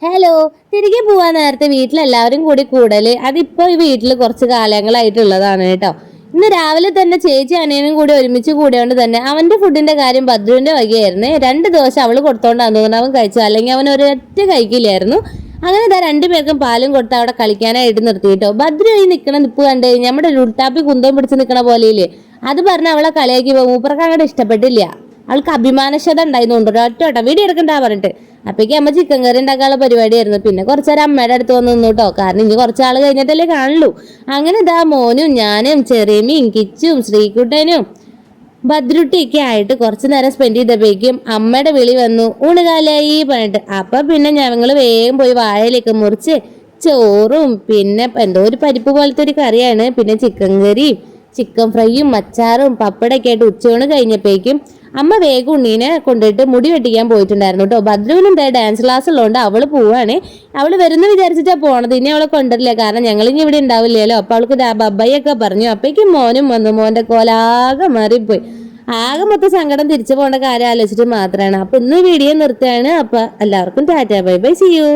Hello. തിരികെ പോവാൻ നേരത്തെ വീട്ടിലെല്ലാവരും കൂടി കൂടല് അതിപ്പോ ഈ വീട്ടിൽ കുറച്ച് കാലങ്ങളായിട്ടുള്ളതാണ് കേട്ടോ. ഇന്ന് രാവിലെ തന്നെ ചേച്ചി അനിയനും കൂടി ഒരുമിച്ച് കൂടിയോണ്ട് തന്നെ അവന്റെ ഫുഡിന്റെ കാര്യം ഭദ്രുവിന്റെ വകയായിരുന്നു. 2 ദിവസം അവള് കൊടുത്തോണ്ടാന്ന് തോന്നുന്നു അവൻ കഴിച്ചു, അല്ലെങ്കിൽ അവൻ ഒരൊറ്റ കഴിക്കില്ലായിരുന്നു. അങ്ങനെ ഇതാ 2 പേർക്കും പാലും കൊടുത്ത് അവിടെ കളിക്കാനായിട്ട് നിർത്തി കേട്ടോ. ഭദ്രു ഈ നിൽക്കണ നിപ്പ് കണ്ട് നമ്മുടെ ലുട്ടാപ്പി കുന്തം പിടിച്ച് നിൽക്കണ പോലെയില്ലേ, അത് പറഞ്ഞ് അവളെ കളിയാക്കി മൂപ്പർക്ക് അങ്ങോട്ട് ഇഷ്ടപ്പെട്ടില്ല. അവൾക്ക് അഭിമാനക്ഷത ഉണ്ടായിരുന്നു. ഒറ്റ വീഡിയോ എടുക്കണ്ടാ പറഞ്ഞിട്ട് അപ്പേക്ക് അമ്മ ചിക്കൻ കറി ഉണ്ടാക്കാനുള്ള പരിപാടിയായിരുന്നു. പിന്നെ കുറച്ചേരം അമ്മയുടെ അടുത്ത് വന്ന് നിന്നു കേട്ടോ, കാരണം ഇനി കുറച്ചാൾ കഴിഞ്ഞിട്ടല്ലേ കാണുള്ളൂ. അങ്ങനെ ഇതാ മോനും ഞാനും ചെറിയമ്മയും കിച്ചും ശ്രീകുട്ടനും ഭദ്രുട്ടിയൊക്കെ ആയിട്ട് കുറച്ചു നേരം സ്പെൻഡ് ചെയ്തപ്പോഴേക്കും അമ്മയുടെ വിളി വന്നു, ഊണുകാലായി പറഞ്ഞിട്ട്. അപ്പൊ പിന്നെ ഞങ്ങൾ വേഗം പോയി വാഴയിലേക്ക് മുറിച്ച് ചോറും പിന്നെ എന്തോ ഒരു പരിപ്പ് പോലത്തെ ഒരു കറിയാണ്, പിന്നെ ചിക്കൻ കറിയും ചിക്കൻ ഫ്രൈയും അച്ചാറും പപ്പടൊക്കെ ആയിട്ട് ഉച്ചയൂണ് കഴിഞ്ഞപ്പോഴേക്കും അമ്മ വേഗം ഉണ്ണീനെ കൊണ്ടിട്ട് മുടി വെട്ടിക്കാൻ പോയിട്ടുണ്ടായിരുന്നു കേട്ടോ. ഭദ്രുവിനും ഡാൻസ് ക്ലാസ് ഉള്ളതുകൊണ്ട് അവള് പോവാണ്. അവള് വരുന്ന വിചാരിച്ചിട്ടാ പോണത്, ഇനി അവളെ കൊണ്ടുവരില്ല, കാരണം ഞങ്ങൾ ഇനി ഇവിടെ ഉണ്ടാവില്ലല്ലോ. അപ്പൊ അവൾക്ക് ബബ്ബയൊക്കെ പറഞ്ഞു. അപ്പേക്കും മോനും വന്നു. മോന്റെ കോലാകെ മാറിപ്പോയി. ആകെ മൊത്തം സങ്കടം തിരിച്ചു പോകേണ്ട കാര്യം ആലോചിച്ചിട്ട് മാത്രമാണ്. അപ്പൊ ഇന്ന് വീഡിയോ നിർത്തുകയാണ്. അപ്പൊ എല്ലാവർക്കും tata, bye bye, see U.